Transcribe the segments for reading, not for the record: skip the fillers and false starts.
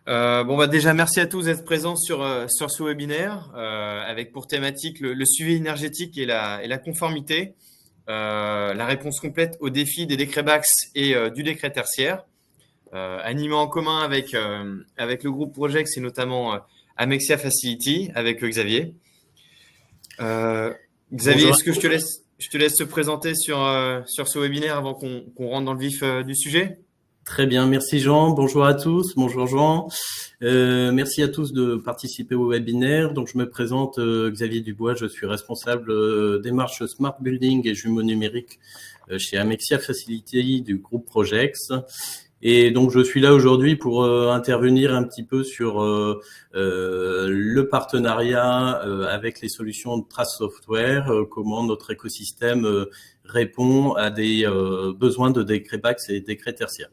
Déjà, merci à tous d'être présents sur ce webinaire avec pour thématique le suivi énergétique et la conformité, la réponse complète aux défis des décrets BACS et du décret tertiaire, animé en commun avec le groupe Projex et notamment Amexia Facility avec Xavier. Xavier, Bonjour. est-ce que je te laisse te présenter sur ce webinaire avant qu'on rentre dans le vif du sujet? Très bien, merci Jean. Bonjour à tous. Bonjour Jean. Merci à tous de participer au webinaire. Donc je me présente Xavier Dubois. Je suis responsable démarche Smart Building et jumeaux numériques chez Amexia Facility du groupe Projex. Et donc je suis là aujourd'hui pour intervenir un petit peu sur le partenariat avec les solutions de Trace Software, comment notre écosystème répond à des besoins de décrets BACS et décrets tertiaires.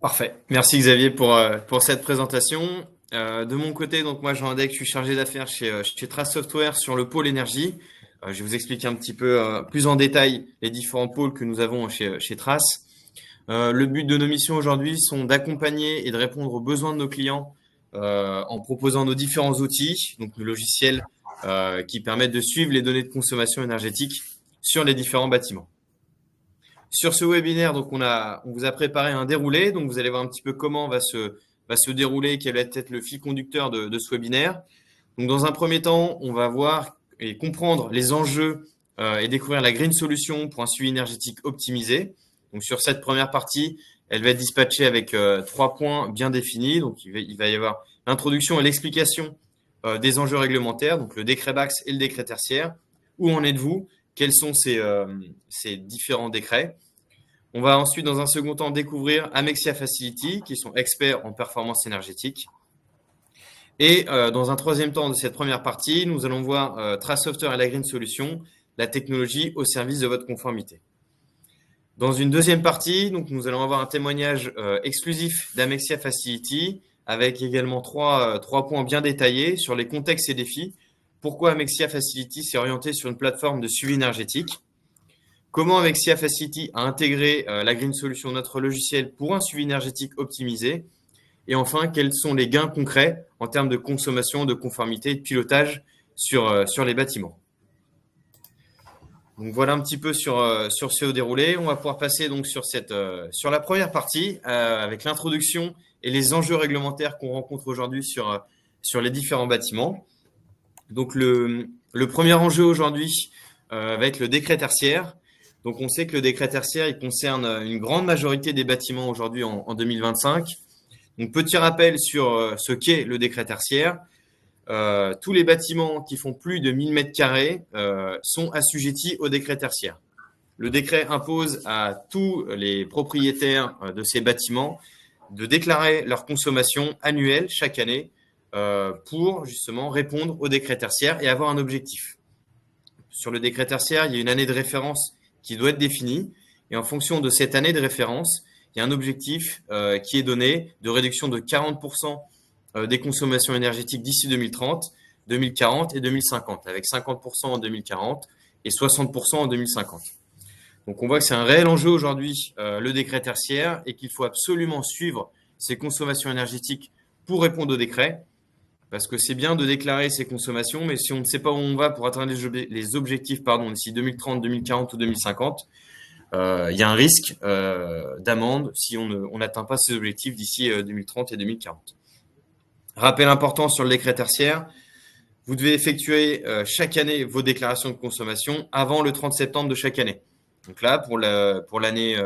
Parfait. Merci Xavier pour cette présentation. De mon côté, donc moi Jean Adec, je suis chargé d'affaires chez Trace Software sur le pôle énergie. Je vais vous expliquer un petit peu plus en détail les différents pôles que nous avons chez Trace. Le but de nos missions aujourd'hui sont d'accompagner et de répondre aux besoins de nos clients en proposant nos différents outils, donc nos logiciels qui permettent de suivre les données de consommation énergétique sur les différents bâtiments. Sur ce webinaire, donc on vous a préparé un déroulé, donc vous allez voir un petit peu comment va se dérouler, quel va être le fil conducteur de ce webinaire. Donc dans un premier temps, on va voir et comprendre les enjeux et découvrir la Green Solution pour un suivi énergétique optimisé. Donc sur cette première partie, elle va être dispatchée avec 3 points bien définis. Donc il va y avoir l'introduction et l'explication des enjeux réglementaires, donc le décret BACS et le décret tertiaire. Où en êtes-vous? Quels sont ces différents décrets? On va ensuite, dans un second temps, découvrir Amexia Facility, qui sont experts en performance énergétique. Et dans un troisième temps de cette première partie, nous allons voir Trace Software et la Green Solution, la technologie au service de votre conformité. Dans une deuxième partie, donc, nous allons avoir un témoignage exclusif d'Amexia Facility, avec également trois points bien détaillés sur les contextes et défis. Pourquoi Amexia Facility s'est orienté sur une plateforme de suivi énergétique? Comment Amexia Facility a intégré la Green Solution, notre logiciel, pour un suivi énergétique optimisé? Et enfin, quels sont les gains concrets en termes de consommation, de conformité et de pilotage sur les bâtiments? Donc voilà un petit peu sur ce déroulé. On va pouvoir passer donc sur la première partie avec l'introduction et les enjeux réglementaires qu'on rencontre aujourd'hui sur les différents bâtiments. Donc le premier enjeu aujourd'hui va être le décret tertiaire. Donc on sait que le décret tertiaire, il concerne une grande majorité des bâtiments aujourd'hui en 2025. Donc petit rappel sur ce qu'est le décret tertiaire. Tous les bâtiments qui font plus de 1000 m² sont assujettis au décret tertiaire. Le décret impose à tous les propriétaires de ces bâtiments de déclarer leur consommation annuelle chaque année pour justement répondre au décret tertiaire et avoir un objectif. Sur le décret tertiaire, il y a une année de référence qui doit être définie et en fonction de cette année de référence, il y a un objectif qui est donné de réduction de 40% des consommations énergétiques d'ici 2030, 2040 et 2050, avec 50% en 2040 et 60% en 2050. Donc on voit que c'est un réel enjeu aujourd'hui, le décret tertiaire, et qu'il faut absolument suivre ces consommations énergétiques pour répondre au décret, parce que c'est bien de déclarer ses consommations, mais si on ne sait pas où on va pour atteindre les objectifs d'ici 2030, 2040 ou 2050, il y a un risque d'amende si on n'atteint pas ces objectifs d'ici 2030 et 2040. Rappel important sur le décret tertiaire, vous devez effectuer chaque année vos déclarations de consommation avant le 30 septembre de chaque année. Donc là, pour l'année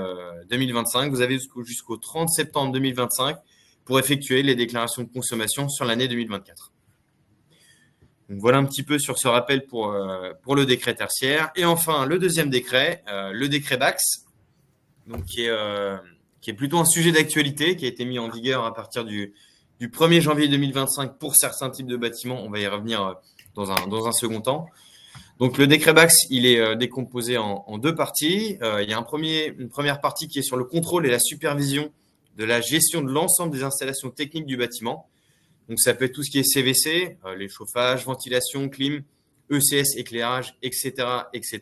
2025, vous avez jusqu'au 30 septembre 2025 pour effectuer les déclarations de consommation sur l'année 2024. Donc voilà un petit peu sur ce rappel pour le décret tertiaire. Et enfin, le deuxième décret, le décret BACS, donc qui est plutôt un sujet d'actualité, qui a été mis en vigueur à partir du 1er janvier 2025 pour certains types de bâtiments. On va y revenir dans un second temps. Donc le décret BACS, il est décomposé en deux parties. Il y a une première partie qui est sur le contrôle et la supervision de la gestion de l'ensemble des installations techniques du bâtiment. Donc ça peut être tout ce qui est CVC, les chauffages, ventilation, clim, ECS, éclairage, etc., etc.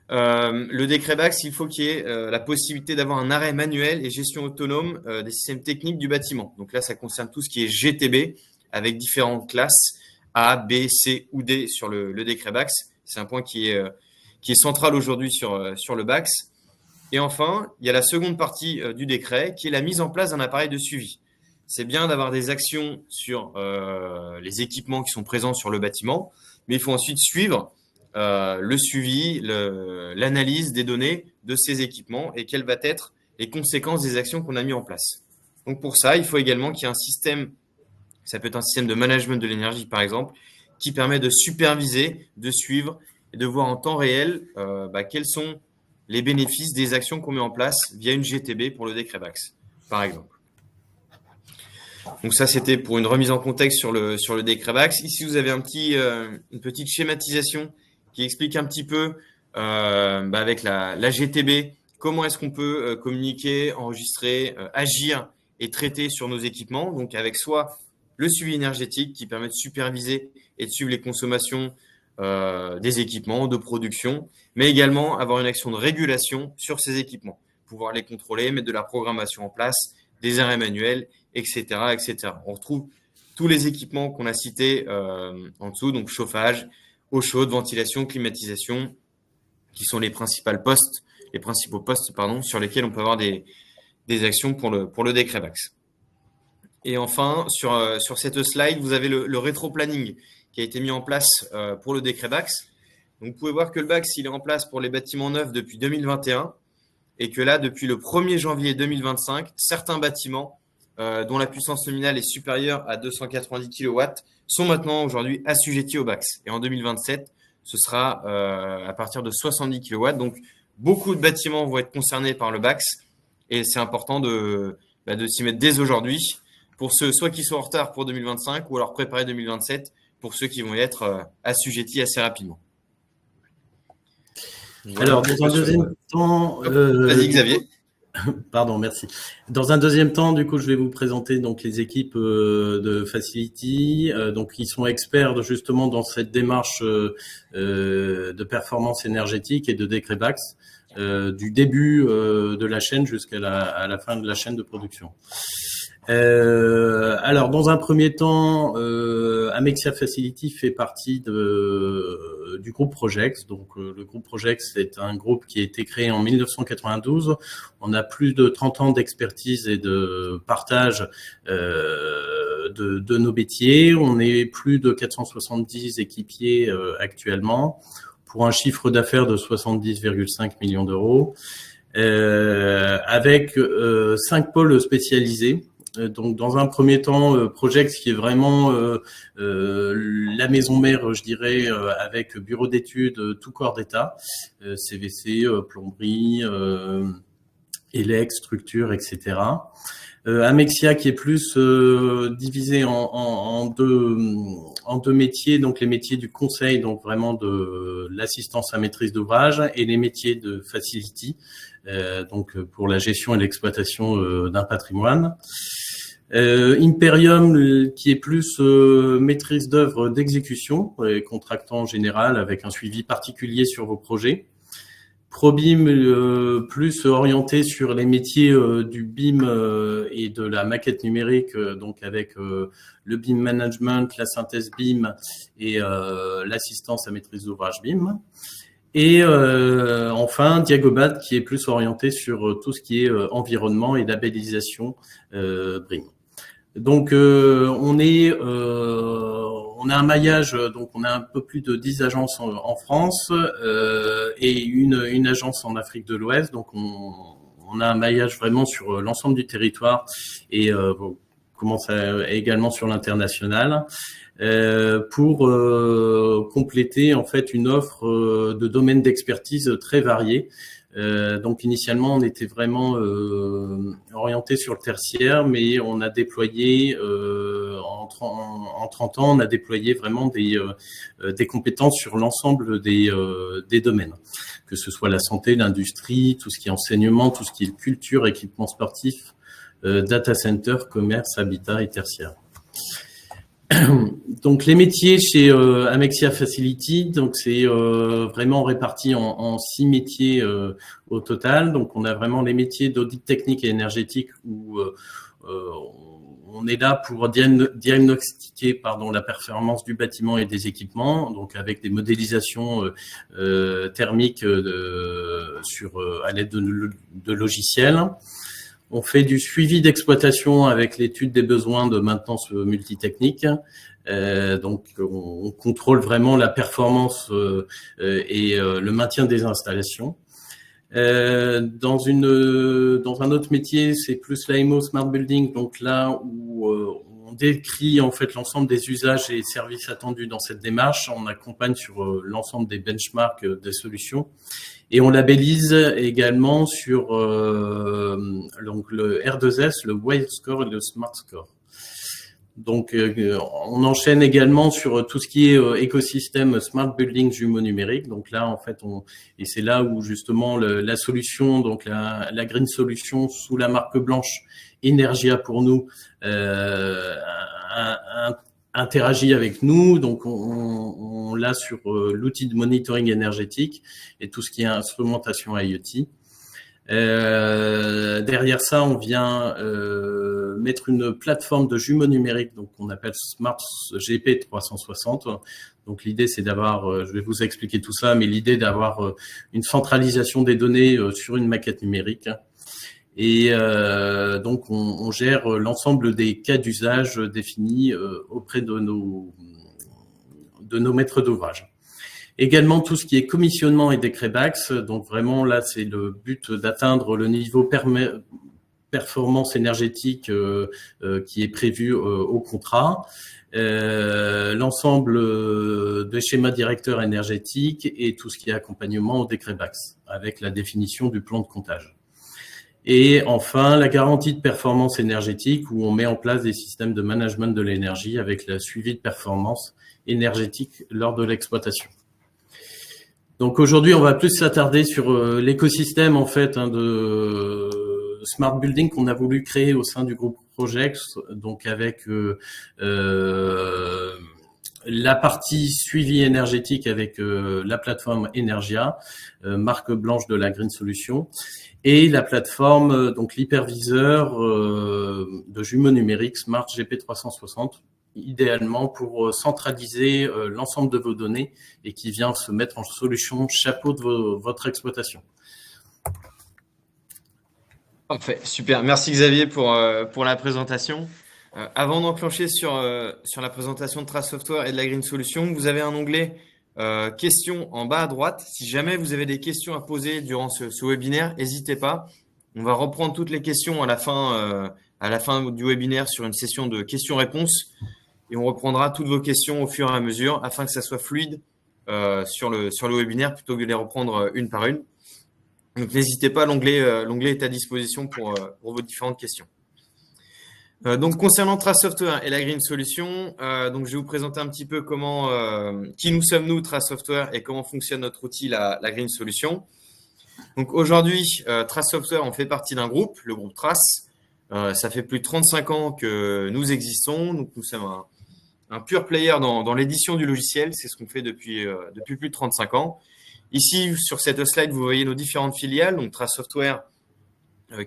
Le décret BACS, il faut qu'il y ait la possibilité d'avoir un arrêt manuel et gestion autonome des systèmes techniques du bâtiment. Donc là, ça concerne tout ce qui est GTB avec différentes classes A, B, C ou D sur le décret BACS. C'est un point qui est central aujourd'hui sur le BACS. Et enfin, il y a la seconde partie du décret qui est la mise en place d'un appareil de suivi. C'est bien d'avoir des actions sur les équipements qui sont présents sur le bâtiment, mais il faut ensuite suivre le suivi, l'analyse des données de ces équipements et quelles vont être les conséquences des actions qu'on a mis en place. Donc pour ça, il faut également qu'il y ait un système, ça peut être un système de management de l'énergie par exemple, qui permet de superviser, de suivre et de voir en temps réel quels sont les bénéfices des actions qu'on met en place via une GTB pour le décret BACS, par exemple. Donc ça, c'était pour une remise en contexte sur le décret BACS. Ici, vous avez une petite schématisation qui explique un petit peu avec la GTB, comment est-ce qu'on peut communiquer, enregistrer, agir et traiter sur nos équipements. Donc avec soit le suivi énergétique qui permet de superviser et de suivre les consommations des équipements de production, mais également avoir une action de régulation sur ces équipements, pouvoir les contrôler, mettre de la programmation en place, des arrêts manuels, etc., etc. On retrouve tous les équipements qu'on a cités en dessous, donc chauffage, eau chaude, ventilation, climatisation, qui sont les principaux postes, sur lesquels on peut avoir des actions pour le décret BACS. Et enfin, sur cette slide, vous avez le rétro-planning qui a été mis en place pour le décret BACS. Donc, vous pouvez voir que le BACS, il est en place pour les bâtiments neufs depuis 2021 et que là, depuis le 1er janvier 2025, certains bâtiments dont la puissance nominale est supérieure à 290 kW sont maintenant aujourd'hui assujettis au BACS. Et en 2027, ce sera à partir de 70 kW. Donc, beaucoup de bâtiments vont être concernés par le BACS et c'est important de s'y mettre dès aujourd'hui pour ceux soit qui sont en retard pour 2025 ou alors préparer 2027 pour ceux qui vont y être assujettis assez rapidement. Voilà. Alors, dans un deuxième temps… Vas-y, Xavier. Pardon, merci. Dans un deuxième temps, du coup, je vais vous présenter donc les équipes de Facility. Donc, ils sont experts justement dans cette démarche de performance énergétique et de décret BACS du début de la chaîne jusqu'à la fin de la chaîne de production. Alors, dans un premier temps, Amexia Facility fait partie du groupe Projex. Donc, le groupe Projex est un groupe qui a été créé en 1992. On a plus de 30 ans d'expertise et de partage de nos métiers. On est plus de 470 équipiers actuellement pour un chiffre d'affaires de 70,5 millions d'euros, avec 5 pôles spécialisés. Donc, dans un premier temps, Projex qui est vraiment la maison mère, je dirais, avec bureau d'études, tout corps d'état, CVC, plomberie, élec, structure, etc. Amexia qui est plus divisé en deux métiers, donc les métiers du conseil, donc vraiment de l'assistance à maîtrise d'ouvrage, et les métiers de Facility, donc pour la gestion et l'exploitation d'un patrimoine. Imperium qui est plus maîtrise d'œuvre d'exécution, contractant en général avec un suivi particulier sur vos projets. ProBIM plus orienté sur les métiers du BIM et de la maquette numérique, donc avec le BIM management, la synthèse BIM et l'assistance à maîtrise d'ouvrage BIM. Et enfin, Diagobat qui est plus orienté sur tout ce qui est environnement et labellisation BREEAM. Donc, on a un maillage, donc on a un peu plus de 10 agences en France et une agence en Afrique de l'Ouest. Donc, on a un maillage vraiment sur l'ensemble du territoire et on commence également sur l'international pour compléter en fait une offre de domaines d'expertise très variés. Donc initialement, on était vraiment orienté sur le tertiaire, mais on a déployé en 30 ans, on a déployé vraiment des compétences sur l'ensemble des domaines, que ce soit la santé, l'industrie, tout ce qui est enseignement, tout ce qui est culture, équipement sportif, data center, commerce, habitat et tertiaire. Donc les métiers chez Amexia Facility, donc c'est vraiment réparti en 6 métiers au total. Donc on a vraiment les métiers d'audit technique et énergétique où on est là pour diagnostiquer la performance du bâtiment et des équipements, donc avec des modélisations thermiques à l'aide de logiciels. On fait du suivi d'exploitation avec l'étude des besoins de maintenance multitechnique. Donc, on contrôle vraiment la performance et le maintien des installations. Dans un autre métier, c'est plus l'AMO Smart Building, donc là où on décrit en fait l'ensemble des usages et services attendus dans cette démarche. On accompagne sur l'ensemble des benchmarks des solutions. Et on labellise également sur donc le R2S, le Wild Score et le Smart Score. Donc, on enchaîne également sur tout ce qui est écosystème Smart Building jumeaux numériques. Donc là, en fait, et c'est là où justement la solution, donc la Green Solution sous la marque blanche Energia pour nous, interagit avec nous. Donc, on l'a sur l'outil de monitoring énergétique et tout ce qui est instrumentation IoT. Derrière ça, on vient mettre une plateforme de jumeaux numériques, donc qu'on appelle Smart GP 360. Donc l'idée, c'est d'avoir, je vais vous expliquer tout ça, mais l'idée d'avoir une centralisation des données sur une maquette numérique. Et donc on gère l'ensemble des cas d'usage définis auprès de nos maîtres d'ouvrage. Également, tout ce qui est commissionnement et décret BAX. Donc, vraiment, là, c'est le but d'atteindre le niveau performance énergétique qui est prévu au contrat. L'ensemble des schémas directeurs énergétiques et tout ce qui est accompagnement au décret BAX avec la définition du plan de comptage. Et enfin, la garantie de performance énergétique où on met en place des systèmes de management de l'énergie avec le suivi de performance énergétique lors de l'exploitation. Donc aujourd'hui, on va plus s'attarder sur l'écosystème en fait de Smart Building qu'on a voulu créer au sein du groupe Projex, donc avec la partie suivi énergétique avec la plateforme Energia, marque blanche de la Green Solution, et la plateforme donc l'hyperviseur de jumeaux numériques Smart GP 360. Idéalement pour centraliser l'ensemble de vos données et qui vient se mettre en solution chapeau de votre exploitation. Parfait, super. Merci Xavier pour la présentation. Avant d'enclencher sur la présentation de Trace Software et de la Green Solution, vous avez un onglet questions en bas à droite. Si jamais vous avez des questions à poser durant ce webinaire, n'hésitez pas. On va reprendre toutes les questions à la fin du webinaire sur une session de questions-réponses. Et on reprendra toutes vos questions au fur et à mesure afin que ça soit fluide sur le webinaire plutôt que de les reprendre une par une. Donc, n'hésitez pas, l'onglet est à disposition pour vos différentes questions. Donc, concernant Trace Software et la Green Solution, donc je vais vous présenter un petit peu qui nous sommes nous, Trace Software, et comment fonctionne notre outil, la Green Solution. Donc, aujourd'hui, Trace Software, on fait partie d'un groupe, le groupe Trace. Ça fait plus de 35 ans que nous existons. Donc, nous sommes un pure player dans l'édition du logiciel. C'est ce qu'on fait depuis plus de 35 ans. Ici, sur cette slide, vous voyez nos différentes filiales. Donc, Trace Software,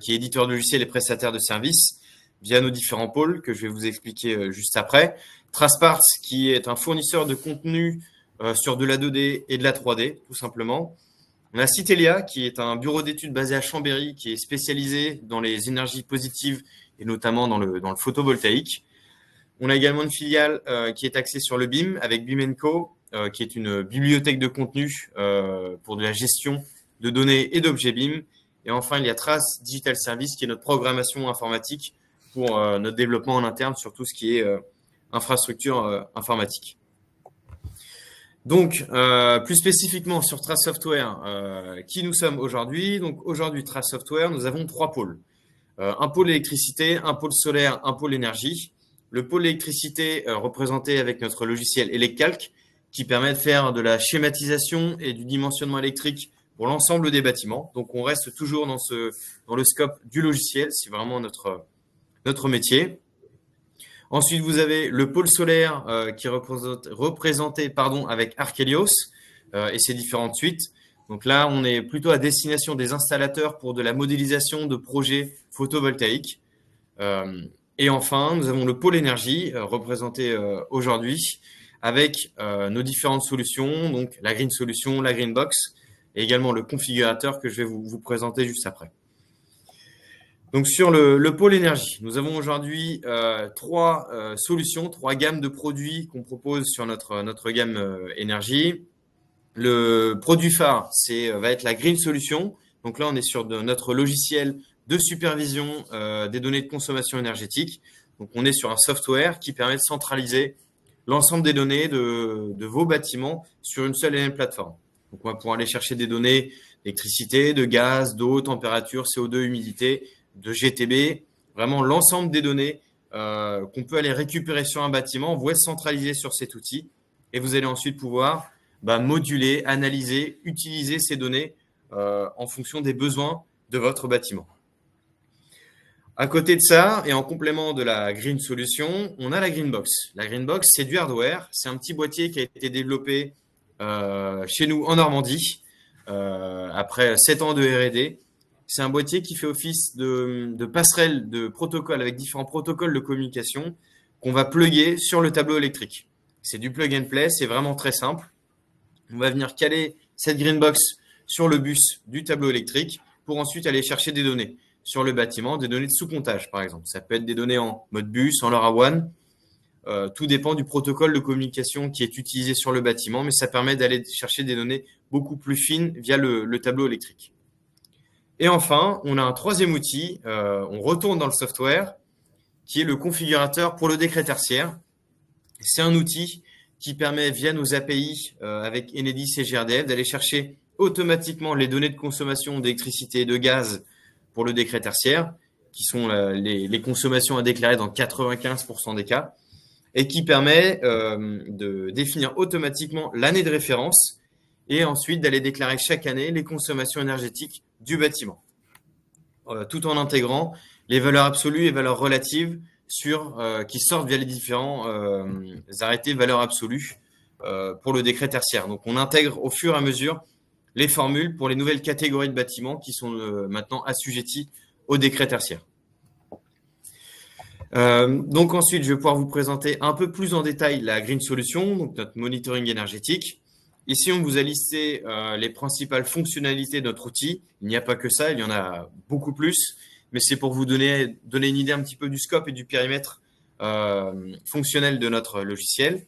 qui est éditeur de logiciels et prestataire de services, via nos différents pôles que je vais vous expliquer juste après. TraceParts, qui est un fournisseur de contenu sur de la 2D et de la 3D, tout simplement. On a Citelia, qui est un bureau d'études basé à Chambéry, qui est spécialisé dans les énergies positives et notamment dans le photovoltaïque. On a également une filiale qui est axée sur le BIM avec BIM & Co, qui est une bibliothèque de contenu pour de la gestion de données et d'objets BIM. Et enfin, il y a Trace Digital Service, qui est notre programmation informatique pour notre développement en interne sur tout ce qui est infrastructure informatique. Donc, plus spécifiquement sur Trace Software, qui nous sommes aujourd'hui. Donc, aujourd'hui, Trace Software, nous avons 3 pôles. Un pôle électricité, un pôle solaire, un pôle énergie. Le pôle électricité représenté avec notre logiciel ElecCalc, qui permet de faire de la schématisation et du dimensionnement électrique pour l'ensemble des bâtiments. Donc, on reste toujours dans le scope du logiciel, c'est vraiment notre métier. Ensuite, vous avez le pôle solaire qui est représenté avec Archelios et ses différentes suites. Donc là, on est plutôt à destination des installateurs pour de la modélisation de projets photovoltaïques. Et enfin, nous avons le pôle énergie représenté aujourd'hui avec nos différentes solutions, donc la Green Solution, la Green Box et également le configurateur que je vais vous présenter juste après. Donc sur le pôle énergie, nous avons aujourd'hui trois solutions, trois gammes de produits qu'on propose sur notre gamme énergie. Le produit phare, va être la Green Solution. Donc là, on est sur notre logiciel de supervision des données de consommation énergétique. Donc on est sur un software qui permet de centraliser l'ensemble des données de vos bâtiments sur une seule et même plateforme. Donc on va pouvoir aller chercher des données d'électricité, de gaz, d'eau, température, CO2, humidité, de GTB, vraiment l'ensemble des données qu'on peut aller récupérer sur un bâtiment, vous êtes centralisé sur cet outil et vous allez ensuite pouvoir moduler, analyser, utiliser ces données en fonction des besoins de votre bâtiment. À côté de ça, et en complément de la Green Solution, on a la Green Box. La Green Box, c'est du hardware. C'est un petit boîtier qui a été développé chez nous en Normandie après 7 ans de R&D. C'est un boîtier qui fait office de passerelle de protocole avec différents protocoles de communication qu'on va plugger sur le tableau électrique. C'est du plug and play, c'est vraiment très simple. On va venir caler cette Green Box sur le bus du tableau électrique pour ensuite aller chercher des données sur le bâtiment, des données de sous-comptage par exemple. Ça peut être des données en mode bus, en LoRaWAN. Tout dépend du protocole de communication qui est utilisé sur le bâtiment, mais ça permet d'aller chercher des données beaucoup plus fines via le tableau électrique. Et enfin, on a un troisième outil, on retourne dans le software, qui est le configurateur pour le décret tertiaire. C'est un outil qui permet, via nos API avec Enedis et GRDF, d'aller chercher automatiquement les données de consommation d'électricité et de gaz pour le décret tertiaire, qui sont les consommations à déclarer dans 95% des cas, et qui permet de définir automatiquement l'année de référence et ensuite d'aller déclarer chaque année les consommations énergétiques du bâtiment, tout en intégrant les valeurs absolues et valeurs relatives qui sortent via les différents arrêtés valeurs absolues pour le décret tertiaire. Donc, on intègre au fur et à mesure les formules pour les nouvelles catégories de bâtiments qui sont maintenant assujettis au décret tertiaire. Donc ensuite, je vais pouvoir vous présenter un peu plus en détail la Green Solution, donc notre monitoring énergétique. Ici, on vous a listé les principales fonctionnalités de notre outil. Il n'y a pas que ça, il y en a beaucoup plus, mais c'est pour vous donner une idée un petit peu du scope et du périmètre fonctionnel de notre logiciel.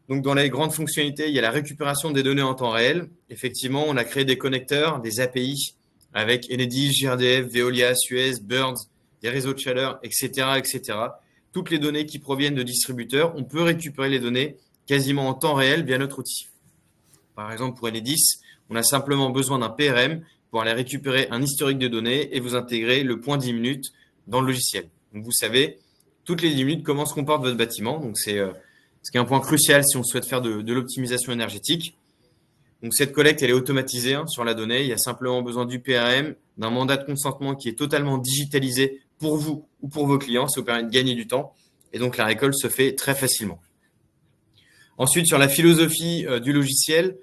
Donc, dans les grandes fonctionnalités, il y a la récupération des données en temps réel. Effectivement, on a créé des connecteurs, des API avec Enedis, GRDF, Veolia, Suez, Bird, des réseaux de chaleur, etc., etc. Toutes les données qui proviennent de distributeurs, on peut récupérer les données quasiment en temps réel via notre outil. Par exemple, pour Enedis, on a simplement besoin d'un PRM pour aller récupérer un historique de données et vous intégrer le point 10 minutes dans le logiciel. Donc, vous savez, toutes les 10 minutes, comment se comporte votre bâtiment. Donc, c'est ce qui est un point crucial si on souhaite faire de l'optimisation énergétique. Donc, cette collecte, elle est automatisée sur la donnée. Il y a simplement besoin du PRM, d'un mandat de consentement qui est totalement digitalisé pour vous ou pour vos clients. Ça vous permet de gagner du temps. Et donc, la récolte se fait très facilement. Ensuite, sur la philosophie du logiciel,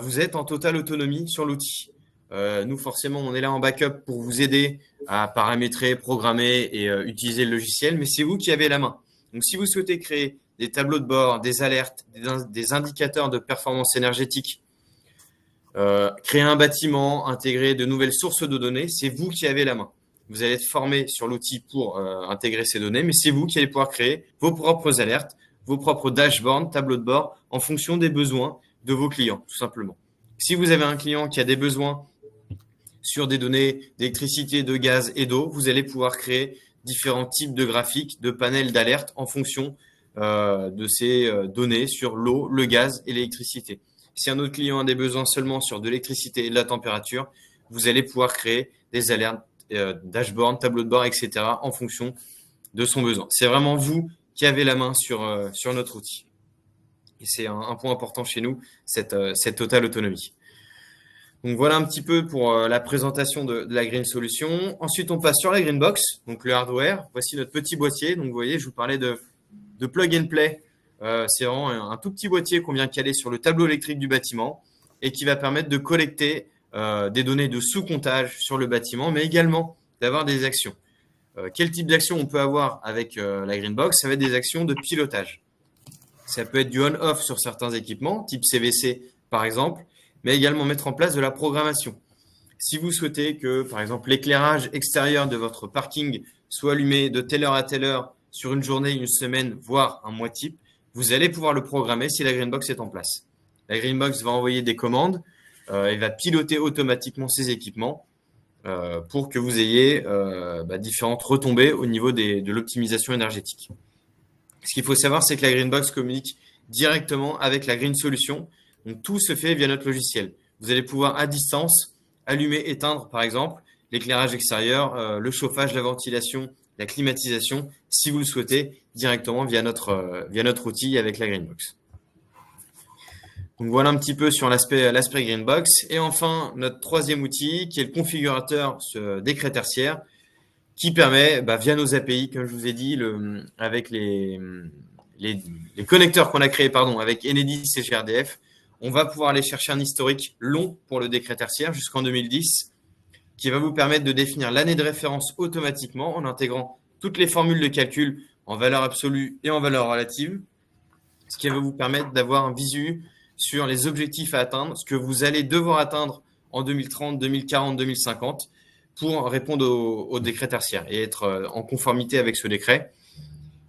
vous êtes en totale autonomie sur l'outil. Nous, forcément, on est là en backup pour vous aider à paramétrer, programmer et utiliser le logiciel, mais c'est vous qui avez la main. Donc, si vous souhaitez créer des tableaux de bord, des alertes, des indicateurs de performance énergétique, créer un bâtiment, intégrer de nouvelles sources de données, c'est vous qui avez la main. Vous allez être formé sur l'outil pour intégrer ces données, mais c'est vous qui allez pouvoir créer vos propres alertes, vos propres dashboards, tableaux de bord, en fonction des besoins de vos clients, tout simplement. Si vous avez un client qui a des besoins sur des données d'électricité, de gaz et d'eau, vous allez pouvoir créer différents types de graphiques, de panels d'alerte en fonction de ces données sur l'eau, le gaz et l'électricité. Si un autre client a des besoins seulement sur de l'électricité et de la température, vous allez pouvoir créer des alertes, dashboard, tableau de bord, etc. en fonction de son besoin. C'est vraiment vous qui avez la main sur notre outil. Et c'est un point important chez nous, cette totale autonomie. Donc voilà un petit peu pour la présentation de la Green Solution. Ensuite, on passe sur la Green Box, donc le hardware. Voici notre petit boîtier. Donc vous voyez, je vous parlais de plug and play. C'est vraiment un tout petit boîtier qu'on vient caler sur le tableau électrique du bâtiment et qui va permettre de collecter des données de sous-comptage sur le bâtiment, mais également d'avoir des actions. Quel type d'action on peut avoir avec la Green Box? Ça va être des actions de pilotage. Ça peut être du on-off sur certains équipements, type CVC par exemple, mais également mettre en place de la programmation. Si vous souhaitez que, par exemple, l'éclairage extérieur de votre parking soit allumé de telle heure à telle heure sur une journée, une semaine, voire un mois type, vous allez pouvoir le programmer si la Greenbox est en place. La Greenbox va envoyer des commandes et va piloter automatiquement ces équipements pour que vous ayez différentes retombées au niveau de l'optimisation énergétique. Ce qu'il faut savoir, c'est que la Greenbox communique directement avec la Green Solution. Donc, tout se fait via notre logiciel. Vous allez pouvoir à distance allumer, éteindre, par exemple, l'éclairage extérieur, le chauffage, la ventilation, la climatisation, si vous le souhaitez, directement via notre outil avec la Greenbox. Donc voilà un petit peu sur l'aspect Greenbox. Et enfin, notre troisième outil, qui est le configurateur décret tertiaire, qui permet, via nos API, comme je vous ai dit, avec les connecteurs qu'on a créés avec Enedis et GRDF, on va pouvoir aller chercher un historique long pour le décret tertiaire jusqu'en 2010, qui va vous permettre de définir l'année de référence automatiquement en intégrant toutes les formules de calcul en valeur absolue et en valeur relative, ce qui va vous permettre d'avoir un visu sur les objectifs à atteindre, ce que vous allez devoir atteindre en 2030, 2040, 2050 pour répondre au décret tertiaire et être en conformité avec ce décret.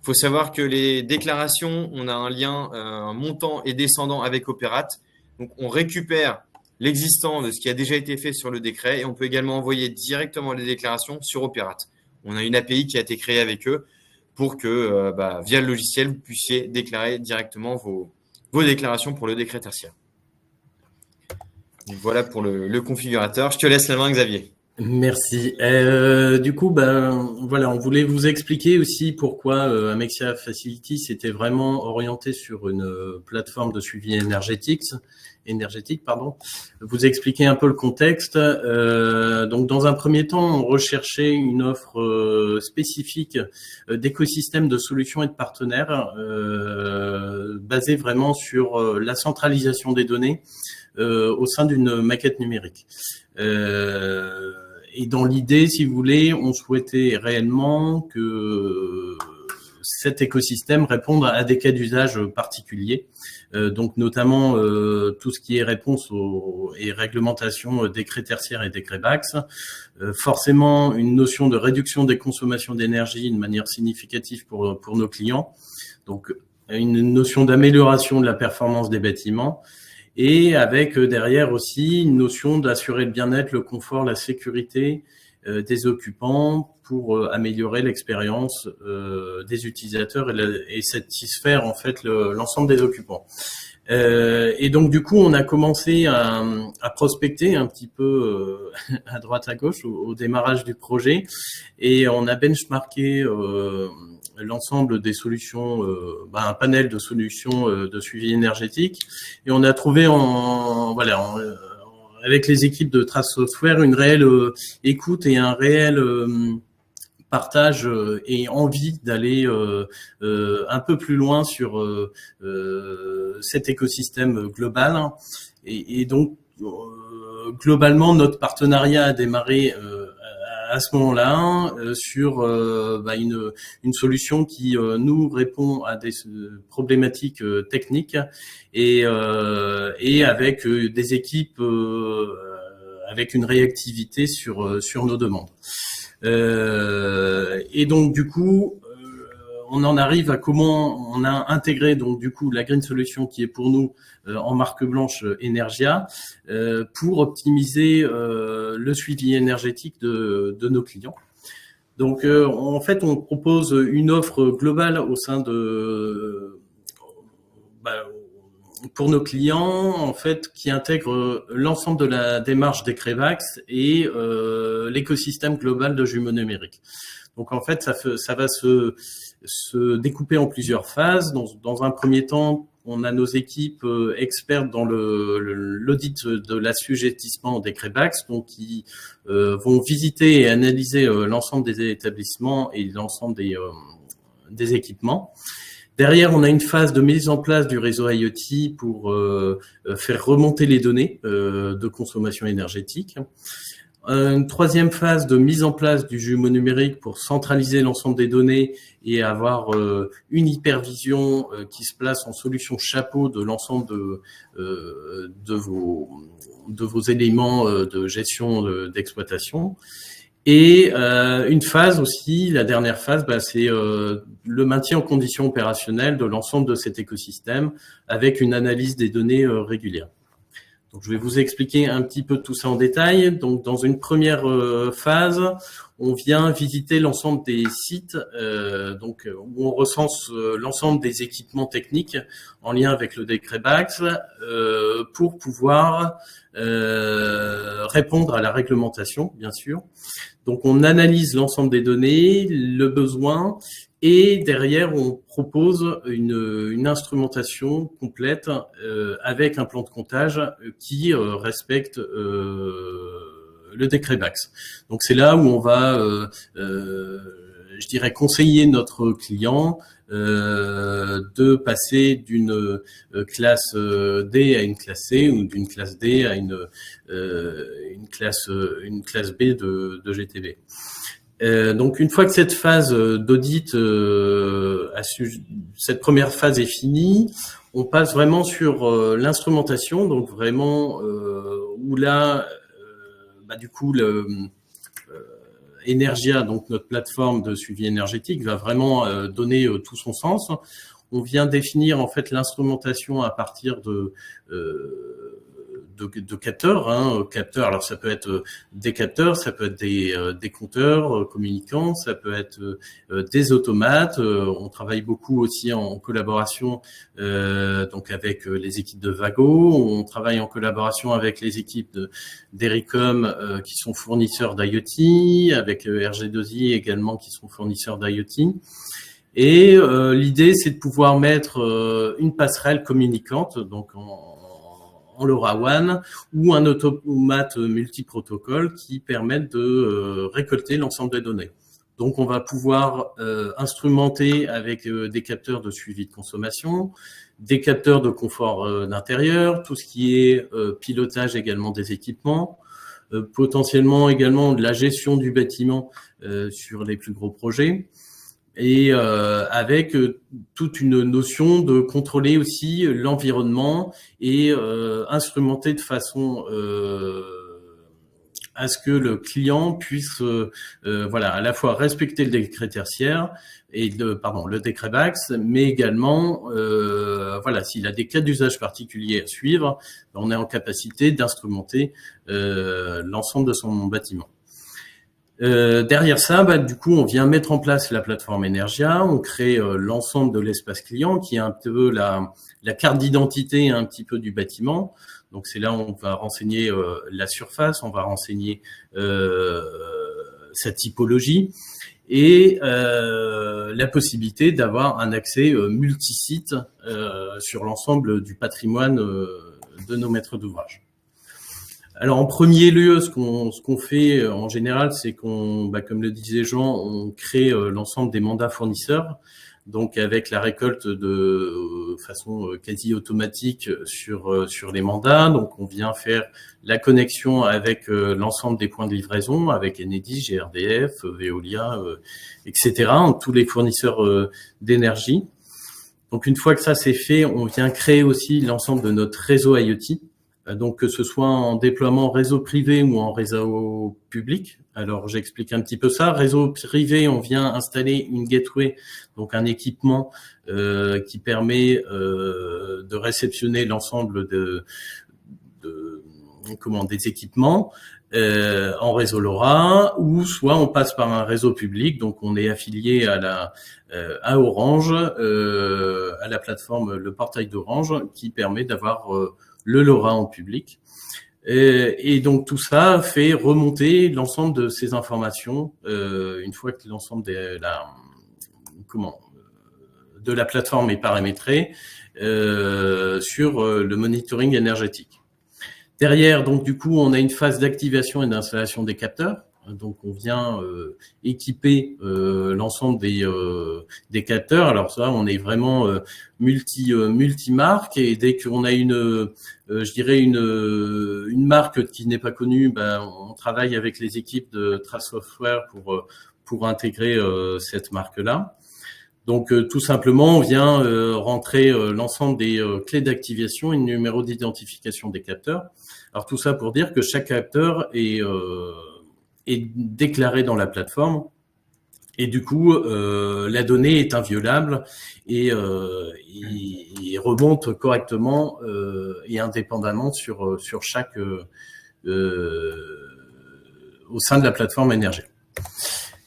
Il faut savoir que les déclarations, on a un lien montant et descendant avec Opérate. Donc, on récupère l'existant de ce qui a déjà été fait sur le décret et on peut également envoyer directement les déclarations sur Opérate. On a une API qui a été créée avec eux pour que, via le logiciel, vous puissiez déclarer directement vos déclarations pour le décret tertiaire. Donc, voilà pour le configurateur. Je te laisse la main, Xavier. Merci. Du coup, voilà, on voulait vous expliquer aussi pourquoi Amexia Facilities était vraiment orienté sur une plateforme de suivi énergétique. Vous expliquer un peu le contexte. Donc, dans un premier temps, on recherchait une offre spécifique d'écosystème de solutions et de partenaires basée vraiment sur la centralisation des données au sein d'une maquette numérique. Et dans l'idée, si vous voulez, on souhaitait réellement que cet écosystème réponde à des cas d'usage particuliers, donc notamment tout ce qui est réponse et réglementation décret tertiaire et décret BAX, forcément une notion de réduction des consommations d'énergie de manière significative pour nos clients, donc une notion d'amélioration de la performance des bâtiments, et avec derrière aussi une notion d'assurer le bien-être, le confort, la sécurité des occupants pour améliorer l'expérience des utilisateurs et satisfaire en fait l'ensemble des occupants. Et donc du coup, on a commencé à prospecter un petit peu à droite à gauche au démarrage du projet, et on a benchmarké l'ensemble des solutions, un panel de solutions de suivi énergétique, et on a trouvé avec les équipes de Trace Software une réelle écoute et un réel partage et envie d'aller un peu plus loin sur cet écosystème global. Et donc, globalement, notre partenariat a démarré à ce moment-là sur une solution qui nous répond à des problématiques techniques et avec des équipes avec une réactivité sur nos demandes. Et donc du coup, on en arrive à comment on a intégré donc du coup la Green Solution qui est pour nous en marque blanche Energia pour optimiser le suivi énergétique de nos clients. Donc en fait, on propose une offre globale au sein de pour nos clients, en fait, qui intègre l'ensemble de la démarche des Crévax et l'écosystème global de jumeaux numériques. Donc, en fait, ça va se découper en plusieurs phases. Dans un premier temps, on a nos équipes expertes dans l'audit de l'assujettissement au décret BACS, donc qui vont visiter et analyser l'ensemble des établissements et l'ensemble des équipements. Derrière, on a une phase de mise en place du réseau IoT pour faire remonter les données de consommation énergétique. Une troisième phase de mise en place du jumeau numérique pour centraliser l'ensemble des données et avoir une hypervision qui se place en solution chapeau de l'ensemble de vos éléments de gestion d'exploitation. Et une phase aussi, la dernière phase, c'est le maintien en condition opérationnelle de l'ensemble de cet écosystème avec une analyse des données régulière. Donc, je vais vous expliquer un petit peu tout ça en détail. Donc, dans une première phase, on vient visiter l'ensemble des sites, où on recense l'ensemble des équipements techniques en lien avec le décret BACS pour pouvoir répondre à la réglementation, bien sûr. Donc, on analyse l'ensemble des données, le besoin, et derrière, on propose une instrumentation complète avec un plan de comptage qui respecte le décret BACS. Donc, c'est là où on va, je dirais, conseiller notre client de passer d'une classe D à une classe C ou d'une classe D à une classe B de GTB. Donc une fois que cette phase d'audit, cette première phase est finie, on passe vraiment sur l'instrumentation, donc vraiment où là, du coup, Energia, donc notre plateforme de suivi énergétique, va vraiment donner tout son sens. On vient définir en fait l'instrumentation à partir de capteurs, capteurs. Alors ça peut être des capteurs, ça peut être des compteurs communicants, ça peut être des automates. On travaille beaucoup aussi en collaboration donc avec les équipes de Vago. On travaille en collaboration avec les équipes d'Ericom qui sont fournisseurs d'IoT, avec RG2I également qui sont fournisseurs d'IoT. Et l'idée, c'est de pouvoir mettre une passerelle communicante, donc en LoRaWAN, ou un automate multiprotocole qui permettent de récolter l'ensemble des données. Donc, on va pouvoir instrumenter avec des capteurs de suivi de consommation, des capteurs de confort d'intérieur, tout ce qui est pilotage également des équipements, potentiellement également de la gestion du bâtiment sur les plus gros projets. Et avec toute une notion de contrôler aussi l'environnement et instrumenter de façon à ce que le client puisse à la fois respecter le décret tertiaire et le décret BACS, mais également s'il a des cas d'usage particuliers à suivre, on est en capacité d'instrumenter l'ensemble de son bâtiment. Derrière ça, du coup, on vient mettre en place la plateforme Energia, on crée l'ensemble de l'espace client qui est un peu la carte d'identité un petit peu du bâtiment. Donc c'est là où on va renseigner la surface, on va renseigner sa typologie et la possibilité d'avoir un accès multisite sur l'ensemble du patrimoine de nos maîtres d'ouvrage. Alors en premier lieu, ce qu'on fait en général, c'est qu'on, comme le disait Jean, on crée l'ensemble des mandats fournisseurs, donc avec la récolte de façon quasi automatique sur les mandats. Donc on vient faire la connexion avec l'ensemble des points de livraison, avec Enedis, GRDF, Veolia, etc., tous les fournisseurs d'énergie. Donc une fois que ça c'est fait, on vient créer aussi l'ensemble de notre réseau IoT. Donc, que ce soit en déploiement réseau privé ou en réseau public. Alors, j'explique un petit peu ça. Réseau privé, on vient installer une gateway, donc un équipement qui permet de réceptionner l'ensemble des équipements en réseau LoRa, ou soit on passe par un réseau public. Donc, on est affilié à Orange, à la plateforme, le portail d'Orange, qui permet d'avoir le LoRa en public. Et donc tout ça fait remonter l'ensemble de ces informations une fois que l'ensemble de la plateforme est paramétré sur le monitoring énergétique. Derrière, donc du coup, on a une phase d'activation et d'installation des capteurs. Donc, on vient équiper l'ensemble des capteurs. Alors ça, on est vraiment multi-marque, et dès qu'on a je dirais une marque qui n'est pas connue, on travaille avec les équipes de Trace Software pour intégrer cette marque-là. Donc, tout simplement, on vient rentrer l'ensemble des clés d'activation et le numéro d'identification des capteurs. Alors, tout ça pour dire que chaque capteur est déclaré dans la plateforme, et du coup, la donnée est inviolable et remonte correctement et indépendamment sur chaque au sein de la plateforme énergie.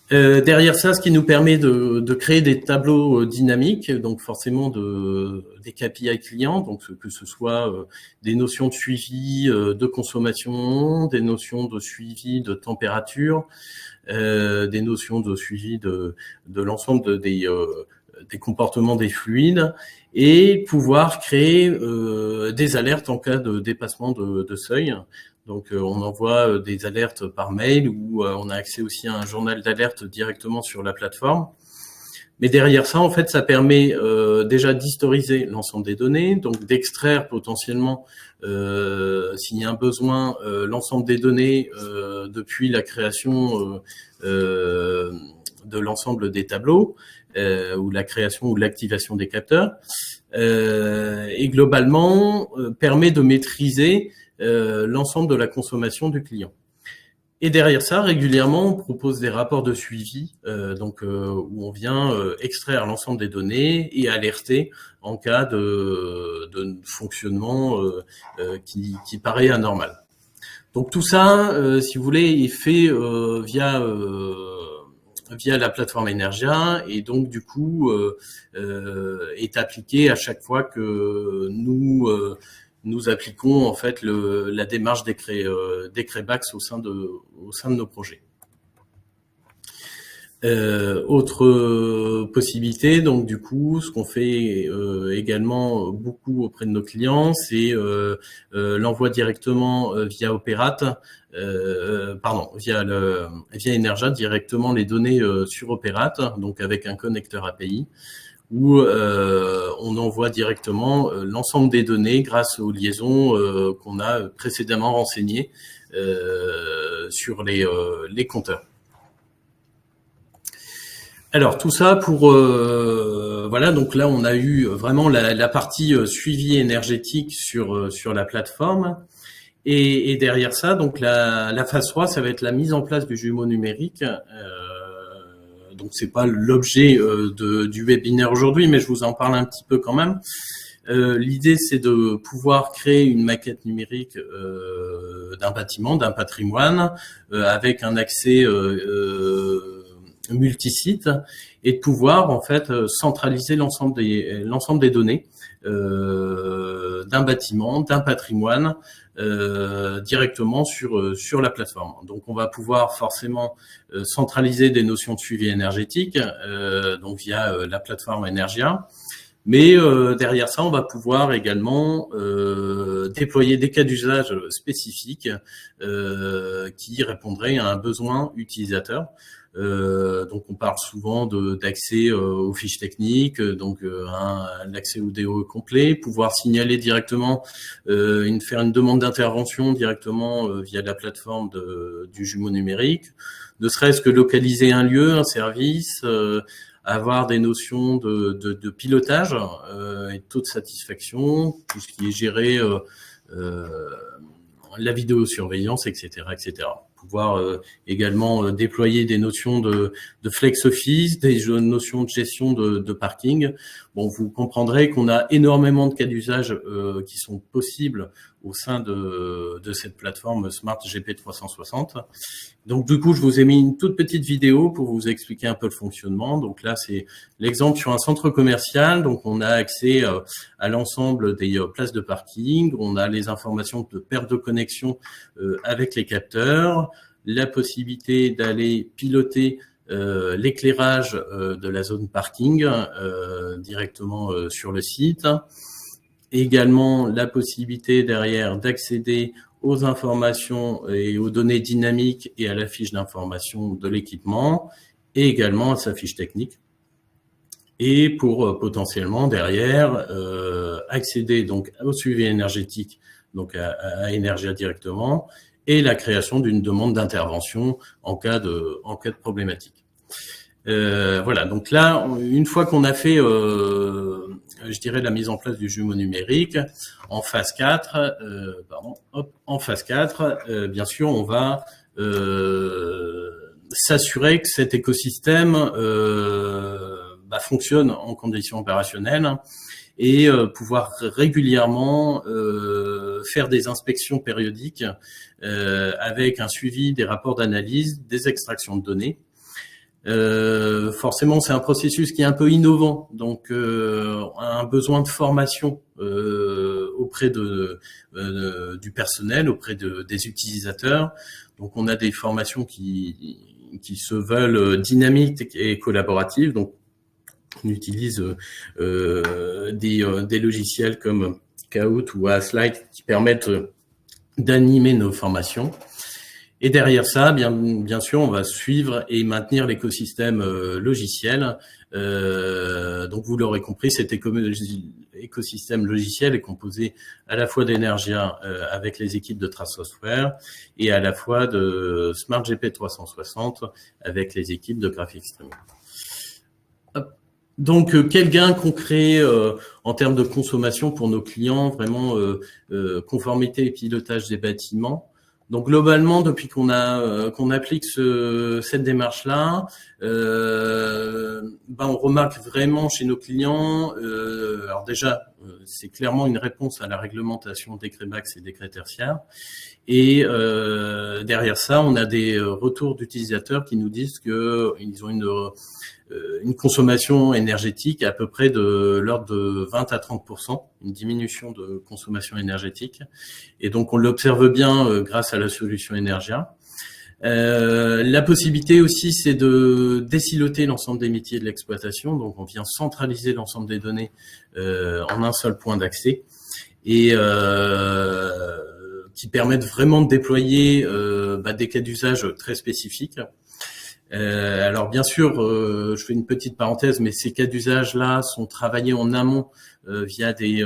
Derrière ça, ce qui nous permet de créer des tableaux dynamiques, donc forcément des KPI clients, donc que ce soit des notions de suivi de consommation, des notions de suivi de température, des notions de suivi de l'ensemble des comportements des fluides, et pouvoir créer des alertes en cas de dépassement de seuil. Donc, on envoie des alertes par mail, ou on a accès aussi à un journal d'alerte directement sur la plateforme. Mais derrière ça, en fait, ça permet déjà d'historiser l'ensemble des données, donc d'extraire potentiellement, s'il y a un besoin, l'ensemble des données depuis la création de l'ensemble des tableaux, ou la création ou l'activation des capteurs, et globalement permet de maîtriser l'ensemble de la consommation du client. Et derrière ça, régulièrement, on propose des rapports de suivi, où on vient extraire l'ensemble des données et alerter en cas de fonctionnement qui paraît anormal. Donc tout ça, si vous voulez, est fait via la plateforme Energia, et donc du coup est appliqué à chaque fois que nous appliquons en fait la démarche d'Ecrebax au sein de nos projets. Autre possibilité, donc du coup, ce qu'on fait également beaucoup auprès de nos clients, c'est l'envoi directement via Operate, via Energia, directement les données sur Operate, donc avec un connecteur API, où on envoie directement l'ensemble des données grâce aux liaisons qu'on a précédemment renseignées sur les compteurs. Alors tout ça pour voilà, donc là on a eu vraiment la partie suivi énergétique sur la plateforme, et derrière ça, donc la phase 3, ça va être la mise en place du jumeau numérique. Donc c'est pas l'objet du webinaire aujourd'hui, mais je vous en parle un petit peu quand même. L'idée, c'est de pouvoir créer une maquette numérique d'un bâtiment, d'un patrimoine, avec un accès multisite, et de pouvoir en fait centraliser l'ensemble des données d'un bâtiment, d'un patrimoine, directement sur la plateforme. Donc on va pouvoir forcément centraliser des notions de suivi énergétique, donc via la plateforme Energia. Mais derrière ça, on va pouvoir également déployer des cas d'usage spécifiques qui répondraient à un besoin utilisateur. Donc on parle souvent d'accès aux fiches techniques, donc l'accès au DO complet, pouvoir signaler directement, faire une demande d'intervention directement via la plateforme du jumeau numérique, ne serait-ce que localiser un lieu, un service, avoir des notions de pilotage et de taux de satisfaction, tout ce qui est géré, la vidéosurveillance, etc., etc. Pouvoir également déployer des notions de flex office, des notions de gestion de parking. Bon, vous comprendrez qu'on a énormément de cas d'usage qui sont possibles au sein de cette plateforme Smart GP 360. Donc du coup, je vous ai mis une toute petite vidéo pour vous expliquer un peu le fonctionnement. Donc là, c'est l'exemple sur un centre commercial. Donc on a accès à l'ensemble des places de parking. On a les informations de perte de connexion avec les capteurs, la possibilité d'aller piloter l'éclairage de la zone parking directement sur le site. Également la possibilité derrière d'accéder aux informations et aux données dynamiques et à la fiche d'information de l'équipement et également à sa fiche technique. Et pour potentiellement derrière accéder donc au suivi énergétique, donc à Energia directement, et la création d'une demande d'intervention en cas de problématique. Voilà, donc là, une fois qu'on a fait, je dirais, la mise en place du jumeau numérique, en phase 4, en phase 4, bien sûr, on va s'assurer que cet écosystème fonctionne en conditions opérationnelles et pouvoir régulièrement faire des inspections périodiques avec un suivi des rapports d'analyse, des extractions de données. Forcément, c'est un processus qui est un peu innovant, donc un besoin de formation auprès du personnel, auprès des utilisateurs. Donc, on a des formations qui se veulent dynamiques et collaboratives. Donc, on utilise des logiciels comme Kahoot ou Aslight qui permettent d'animer nos formations. Et derrière ça, bien sûr, on va suivre et maintenir l'écosystème logiciel. Donc, vous l'aurez compris, cet écosystème logiciel est composé à la fois d'Energia avec les équipes de Trace Software et à la fois de SmartGP 360 avec les équipes de Graphic Streaming. Donc, quel gain concret en termes de consommation pour nos clients, vraiment conformité et pilotage des bâtiments. Donc globalement, depuis qu'on applique cette démarche-là, on remarque vraiment chez nos clients. Alors déjà, c'est clairement une réponse à la réglementation décret max et décret tertiaire. Et derrière ça, on a des retours d'utilisateurs qui nous disent que ils ont une consommation énergétique à peu près de l'ordre de 20 à 30%, une diminution de consommation énergétique. Et donc, on l'observe bien grâce à la solution Energia. La possibilité aussi, c'est de désiloter l'ensemble des métiers de l'exploitation. Donc, on vient centraliser l'ensemble des données en un seul point d'accès et qui permettent vraiment de déployer des cas d'usage très spécifiques. Alors bien sûr, je fais une petite parenthèse, mais ces cas d'usage-là sont travaillés en amont via des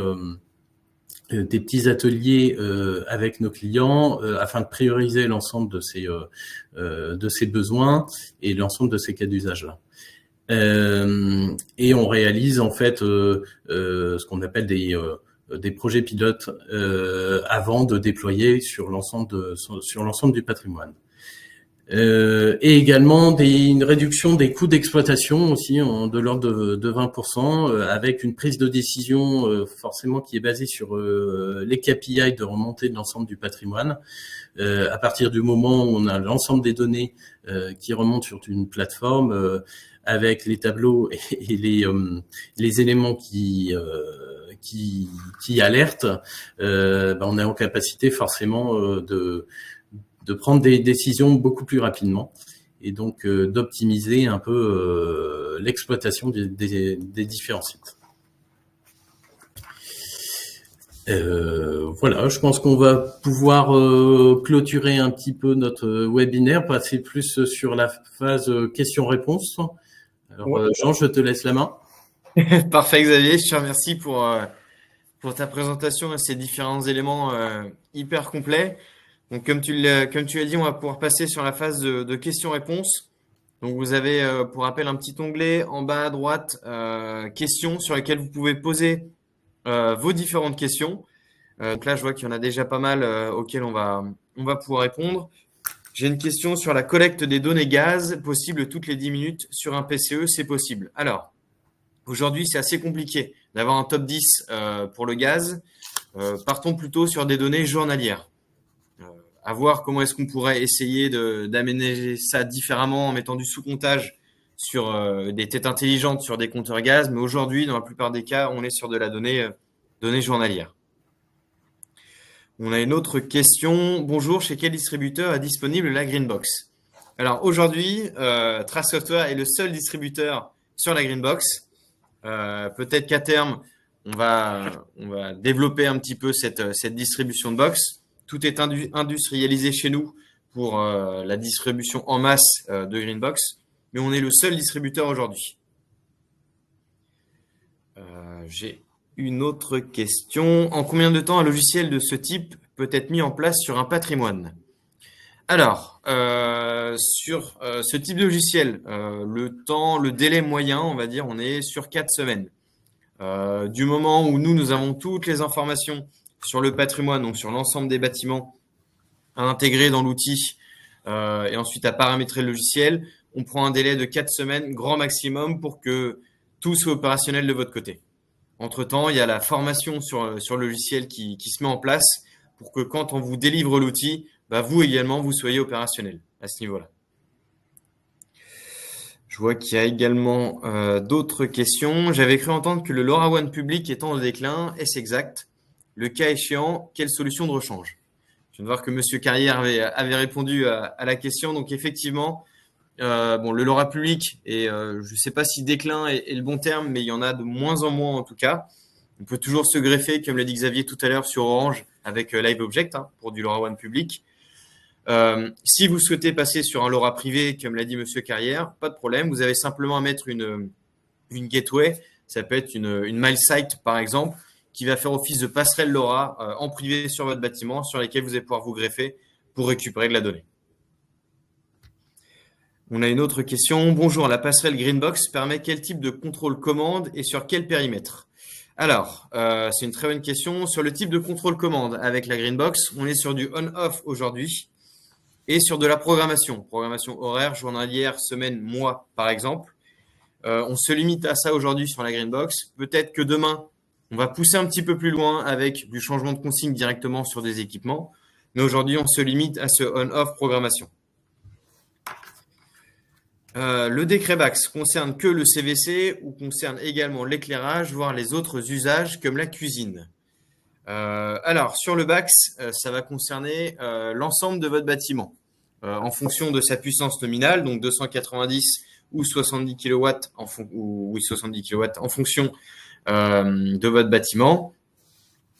petits ateliers avec nos clients afin de prioriser l'ensemble de ces besoins et l'ensemble de ces cas d'usage-là. Et on réalise en fait ce qu'on appelle des projets pilotes avant de déployer sur l'ensemble du patrimoine. Et également une réduction des coûts d'exploitation aussi de l'ordre de 20% avec une prise de décision forcément qui est basée sur les KPI de remontée de l'ensemble du patrimoine. À partir du moment où on a l'ensemble des données qui remontent sur une plateforme avec les tableaux et les éléments qui alertent, on est en capacité forcément de prendre des décisions beaucoup plus rapidement et donc d'optimiser un peu l'exploitation des différents sites. Voilà, je pense qu'on va pouvoir clôturer un petit peu notre webinaire, passer plus sur la phase questions-réponses. Alors ouais. Jean, je te laisse la main. Parfait Xavier, je te remercie pour ta présentation et ces différents éléments hyper complets. Donc, comme tu l'as dit, on va pouvoir passer sur la phase de questions-réponses. Donc, vous avez, pour rappel, un petit onglet en bas à droite, questions sur lesquelles vous pouvez poser vos différentes questions. Donc là, je vois qu'il y en a déjà pas mal auxquelles on va pouvoir répondre. J'ai une question sur la collecte des données gaz, possible toutes les 10 minutes sur un PCE, c'est possible. Alors, aujourd'hui, c'est assez compliqué d'avoir un top 10 pour le gaz. Partons plutôt sur des données journalières. À voir comment est-ce qu'on pourrait essayer d'aménager ça différemment en mettant du sous-comptage sur des têtes intelligentes sur des compteurs gaz. Mais aujourd'hui, dans la plupart des cas, on est sur de la donnée journalière. On a une autre question. Bonjour, chez quel distributeur est disponible la Greenbox? Alors aujourd'hui, Trace Software est le seul distributeur sur la Greenbox. Peut-être qu'à terme, on va développer un petit peu cette distribution de box. Tout est industrialisé chez nous pour la distribution en masse de Greenbox, mais on est le seul distributeur aujourd'hui. J'ai une autre question. En combien de temps un logiciel de ce type peut être mis en place sur un patrimoine? Alors, sur ce type de logiciel, le délai moyen, on va dire, on est sur 4 semaines. Du moment où nous avons toutes les informations sur le patrimoine, donc sur l'ensemble des bâtiments, à intégrer dans l'outil et ensuite à paramétrer le logiciel, on prend un délai de 4 semaines, grand maximum, pour que tout soit opérationnel de votre côté. Entre-temps, il y a la formation sur le logiciel qui se met en place pour que quand on vous délivre l'outil, vous également, vous soyez opérationnel à ce niveau-là. Je vois qu'il y a également d'autres questions. J'avais cru entendre que le LoRaWAN public est en déclin. Est-ce exact? Le cas échéant, quelle solution de rechange? Je viens de voir que Monsieur Carrière avait répondu à la question. Donc effectivement, le LoRa public, et je ne sais pas si déclin est le bon terme, mais il y en a de moins en moins en tout cas. On peut toujours se greffer, comme l'a dit Xavier tout à l'heure, sur Orange avec LiveObject pour du LoRaWAN public. Si vous souhaitez passer sur un LoRa privé, comme l'a dit Monsieur Carrière, pas de problème. Vous avez simplement à mettre une gateway. Ça peut être une MileSite, par exemple, qui va faire office de passerelle LoRa en privé sur votre bâtiment, sur lesquels vous allez pouvoir vous greffer pour récupérer de la donnée. On a une autre question. Bonjour, la passerelle Greenbox permet quel type de contrôle commande et sur quel périmètre? Alors, c'est une très bonne question. Sur le type de contrôle commande avec la Greenbox, on est sur du on-off aujourd'hui et sur de la programmation horaire, journalière, semaine, mois, par exemple. On se limite à ça aujourd'hui sur la Greenbox. Peut-être que demain, on va pousser un petit peu plus loin avec du changement de consigne directement sur des équipements. Mais aujourd'hui, on se limite à ce on-off programmation. Le décret BAX concerne que le CVC ou concerne également l'éclairage, voire les autres usages comme la cuisine? Alors, sur le BAX, ça va concerner l'ensemble de votre bâtiment en fonction de sa puissance nominale, donc 290 ou 70 kW en fonction de votre bâtiment.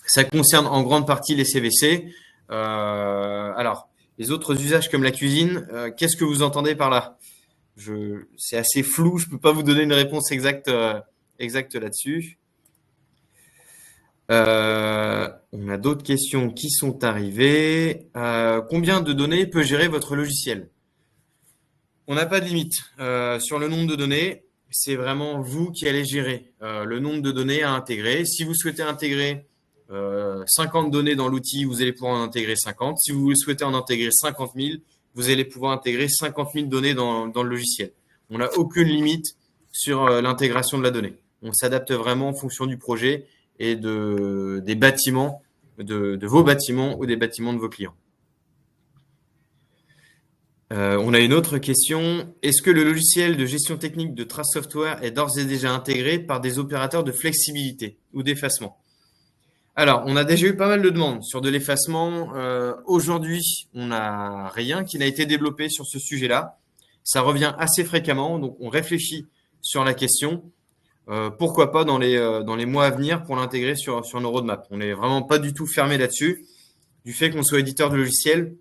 Ça concerne en grande partie les CVC. Alors, les autres usages comme la cuisine, qu'est-ce que vous entendez par là? C'est assez flou, je ne peux pas vous donner une réponse exacte là-dessus. On a d'autres questions qui sont arrivées. Combien de données peut gérer votre logiciel? On n'a pas de limite sur le nombre de données. C'est vraiment vous qui allez gérer le nombre de données à intégrer. Si vous souhaitez intégrer 50 données dans l'outil, vous allez pouvoir en intégrer 50. Si vous souhaitez en intégrer 50 000, vous allez pouvoir intégrer 50 000 données dans le logiciel. On n'a aucune limite sur l'intégration de la donnée. On s'adapte vraiment en fonction du projet et des bâtiments, de vos bâtiments ou des bâtiments de vos clients. On a une autre question. Est-ce que le logiciel de gestion technique de Trace Software est d'ores et déjà intégré par des opérateurs de flexibilité ou d'effacement? Alors, on a déjà eu pas mal de demandes sur de l'effacement. Aujourd'hui, on n'a rien qui n'a été développé sur ce sujet-là. Ça revient assez fréquemment, donc on réfléchit sur la question. Pourquoi pas dans les mois à venir pour l'intégrer sur nos roadmaps. On n'est vraiment pas du tout fermé là-dessus. Du fait qu'on soit éditeur de logiciels,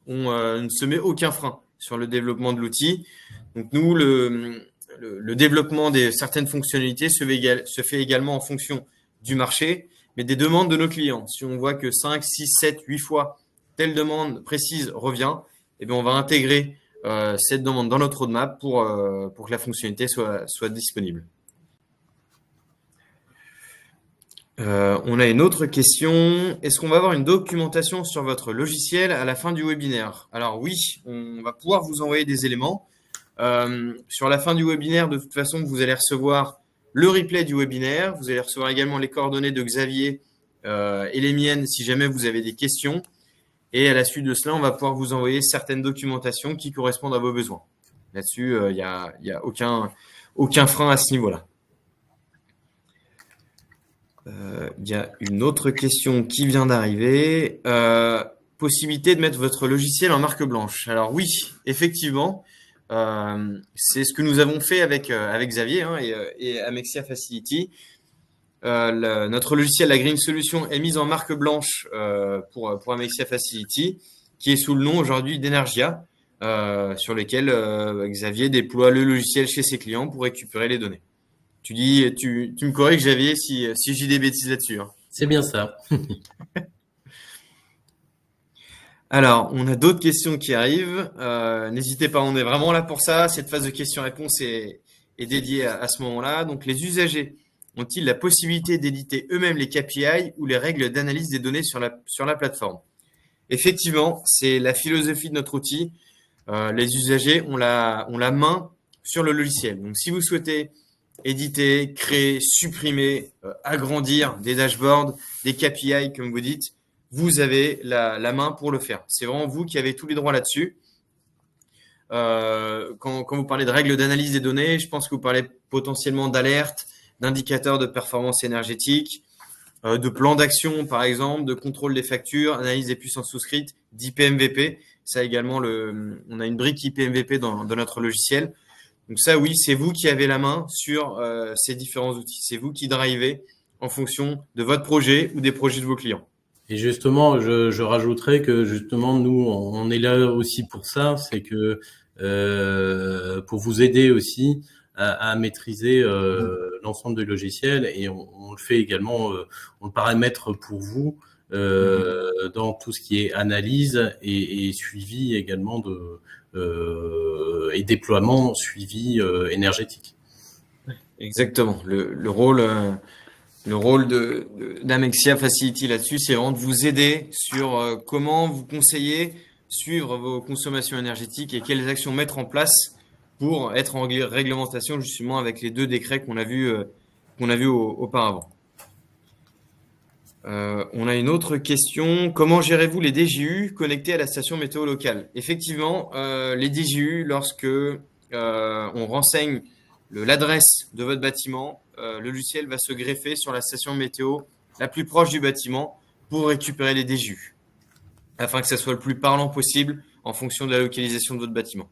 on ne se met aucun frein sur le développement de l'outil. Donc nous, le développement de certaines fonctionnalités se fait également en fonction du marché, mais des demandes de nos clients. Si on voit que 5, 6, 7, 8 fois telle demande précise revient, eh bien on va intégrer cette demande dans notre roadmap pour que la fonctionnalité soit disponible. On a une autre question. Est-ce qu'on va avoir une documentation sur votre logiciel à la fin du webinaire? Alors oui, on va pouvoir vous envoyer des éléments. Sur la fin du webinaire, de toute façon, vous allez recevoir le replay du webinaire. Vous allez recevoir également les coordonnées de Xavier et les miennes si jamais vous avez des questions. Et à la suite de cela, on va pouvoir vous envoyer certaines documentations qui correspondent à vos besoins. Là-dessus, il n'y a aucun frein à ce niveau-là. Il y a une autre question qui vient d'arriver. possibilité de mettre votre logiciel en marque blanche. Alors oui, effectivement, c'est ce que nous avons fait avec Xavier et Amexia Facility. Notre logiciel, la Green Solution, est mis en marque blanche pour Amexia Facility, qui est sous le nom aujourd'hui d'Energia, sur lequel Xavier déploie le logiciel chez ses clients pour récupérer les données. Tu me corriges, Xavier, si je dis des bêtises là-dessus. Hein. C'est bien ça. Alors, on a d'autres questions qui arrivent. N'hésitez pas, on est vraiment là pour ça. Cette phase de questions-réponses est dédiée à ce moment-là. Donc, les usagers ont-ils la possibilité d'éditer eux-mêmes les KPI ou les règles d'analyse des données sur la plateforme? Effectivement, c'est la philosophie de notre outil. Les usagers ont la main sur le logiciel. Donc, si vous souhaitez éditer, créer, supprimer, agrandir des dashboards, des KPI, comme vous dites, vous avez la main pour le faire. C'est vraiment vous qui avez tous les droits là-dessus. Quand vous parlez de règles d'analyse des données, je pense que vous parlez potentiellement d'alertes, d'indicateurs de performance énergétique, de plans d'action, par exemple, de contrôle des factures, analyse des puissances souscrites, d'IPMVP. Ça également, on a une brique IPMVP dans notre logiciel. Donc ça, oui, c'est vous qui avez la main sur ces différents outils. C'est vous qui drivez en fonction de votre projet ou des projets de vos clients. Et justement, je rajouterais que justement, nous, on est là aussi pour ça, c'est que pour vous aider aussi à maîtriser l'ensemble des logiciels, et on le fait également, on le paramètre pour vous dans tout ce qui est analyse et suivi également et déploiement suivi énergétique. Exactement. Le rôle d'Amexia Facility là-dessus, c'est vraiment de vous aider sur comment vous conseiller, suivre vos consommations énergétiques et quelles actions mettre en place pour être en réglementation justement avec les 2 décrets qu'on a vus auparavant. On a une autre question. Comment gérez-vous les DJU connectés à la station météo locale? Effectivement, les DJU, lorsque on renseigne l'adresse de votre bâtiment, le logiciel va se greffer sur la station météo la plus proche du bâtiment pour récupérer les DJU, afin que ça soit le plus parlant possible en fonction de la localisation de votre bâtiment.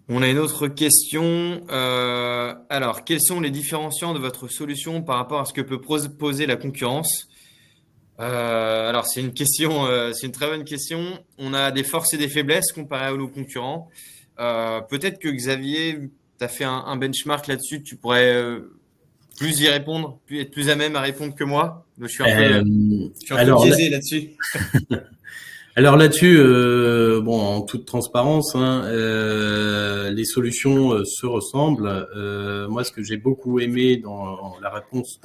On a une autre question. Alors, quels sont les différenciants de votre solution par rapport à ce que peut poser la concurrence? Alors, c'est une très bonne question. On a des forces et des faiblesses comparées à nos concurrents. Peut-être que Xavier, tu as fait un benchmark là-dessus, tu pourrais plus y répondre, être plus à même à répondre que moi. Je suis un peu biaisé là-dessus. Alors là-dessus, en toute transparence, les solutions se ressemblent. Moi, ce que j'ai beaucoup aimé dans la réponse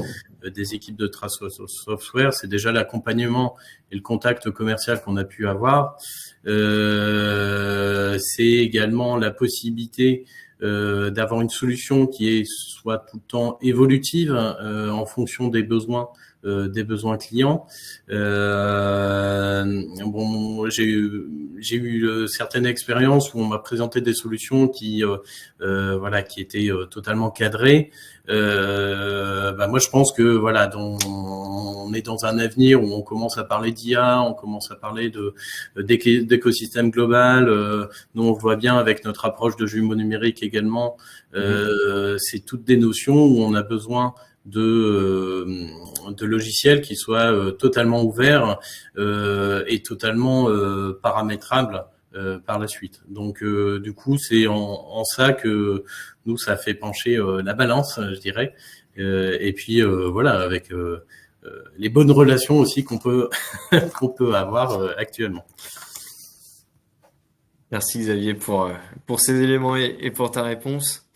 des équipes de Trace Software, c'est déjà l'accompagnement et le contact commercial qu'on a pu avoir. C'est également la possibilité d'avoir une solution qui soit tout le temps évolutive en fonction des besoins clients. J'ai eu certaines expériences où on m'a présenté des solutions qui étaient totalement cadrées. Moi, je pense que on est dans un avenir où on commence à parler d'IA, on commence à parler d'écosystème global. Nous, on le voit bien avec notre approche de jumeaux numériques également. C'est toutes des notions où on a besoin de logiciels qui soient totalement ouverts et totalement paramétrables par la suite. Donc du coup, c'est en ça que nous, ça fait pencher la balance, je dirais. Et puis avec les bonnes relations aussi qu'on peut avoir actuellement. Merci Xavier pour ces éléments et pour ta réponse.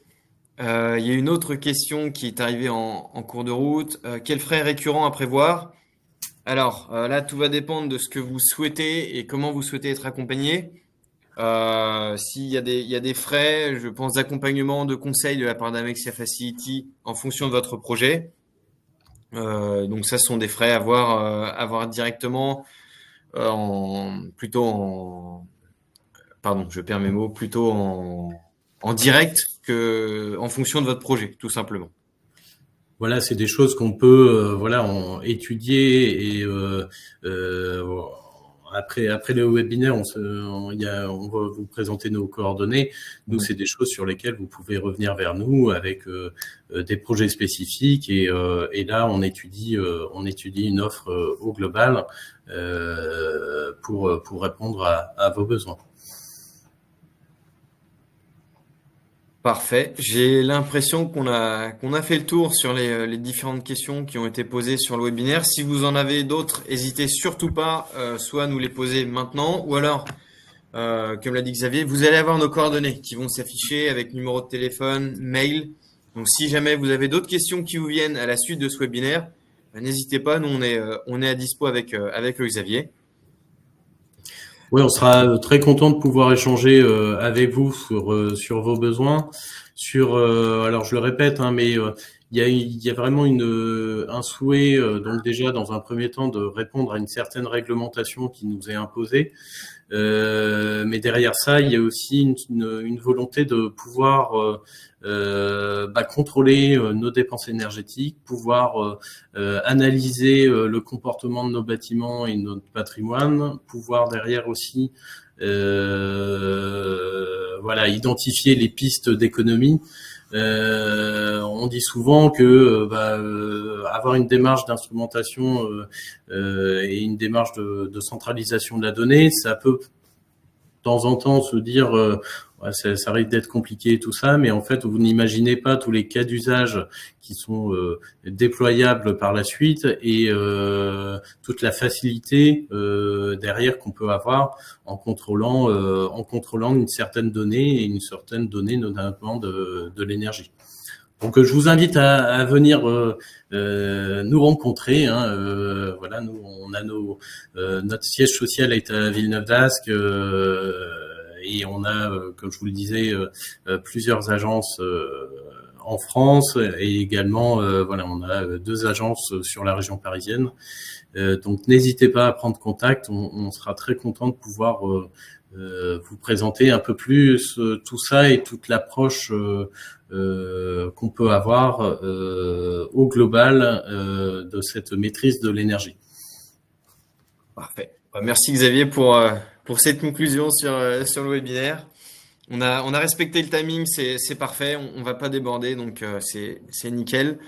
Il y a une autre question qui est arrivée en cours de route. Quels frais récurrents à prévoir? Alors là, tout va dépendre de ce que vous souhaitez et comment vous souhaitez être accompagné. S'il y a des frais, je pense, d'accompagnement, de conseil de la part d'Amexia Facility en fonction de votre projet. Donc ça, ce sont des frais à voir directement en direct que en fonction de votre projet, tout simplement. Voilà, c'est des choses qu'on peut étudier et après le webinaire, on va vous présenter nos coordonnées. Nous, c'est des choses sur lesquelles vous pouvez revenir vers nous avec des projets spécifiques et là, on étudie une offre au global pour répondre à vos besoins. Parfait. J'ai l'impression qu'on a fait le tour sur les différentes questions qui ont été posées sur le webinaire. Si vous en avez d'autres, n'hésitez surtout pas, soit à nous les poser maintenant, ou alors, comme l'a dit Xavier, vous allez avoir nos coordonnées qui vont s'afficher avec numéro de téléphone, mail. Donc, si jamais vous avez d'autres questions qui vous viennent à la suite de ce webinaire, n'hésitez pas. Nous, on est à dispo avec le Xavier. Oui, on sera très content de pouvoir échanger avec vous sur vos besoins. Alors je le répète, hein, mais il y a vraiment un souhait, donc déjà dans un premier temps, de répondre à une certaine réglementation qui nous est imposée. Mais derrière ça, il y a aussi une volonté de pouvoir contrôler nos dépenses énergétiques, pouvoir analyser le comportement de nos bâtiments et de notre patrimoine, pouvoir derrière aussi identifier les pistes d'économie. On dit souvent que avoir une démarche d'instrumentation et une démarche de centralisation de la donnée, ça peut de temps en temps se dire ça risque d'être compliqué et tout ça, mais en fait vous n'imaginez pas tous les cas d'usage qui sont déployables par la suite et toute la facilité derrière qu'on peut avoir en contrôlant une certaine donnée et une certaine donnée notamment de l'énergie. Donc je vous invite à venir nous rencontrer. Voilà, nous on a notre siège social est à Villeneuve-d'Ascq et on a, comme je vous le disais, plusieurs agences en France et également on a 2 agences sur la région parisienne. Donc n'hésitez pas à prendre contact. On sera très content de pouvoir vous présenter un peu plus tout ça et toute l'approche qu'on peut avoir au global de cette maîtrise de l'énergie. Parfait. Merci Xavier pour cette conclusion sur le webinaire. On a respecté le timing, c'est parfait, on va pas déborder, donc c'est nickel.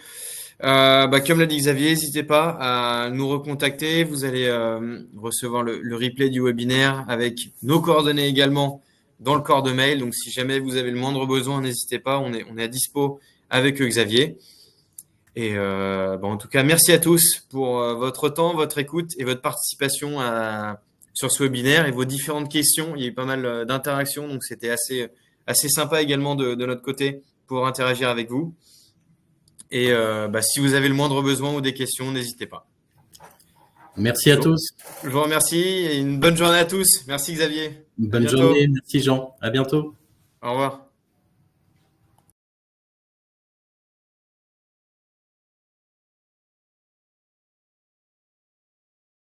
Comme l'a dit Xavier, n'hésitez pas à nous recontacter. Vous allez recevoir le replay du webinaire avec nos coordonnées également dans le corps de mail. Donc, si jamais vous avez le moindre besoin, n'hésitez pas. On est à dispo avec Xavier. Et en tout cas, merci à tous pour votre temps, votre écoute et votre participation sur ce webinaire et vos différentes questions. Il y a eu pas mal d'interactions, donc c'était assez sympa également de notre côté pour interagir avec vous. Et si vous avez le moindre besoin ou des questions, n'hésitez pas. Merci à tous. Je vous remercie et une bonne journée à tous. Merci Xavier. Bonne journée, merci Jean. À bientôt. Au revoir.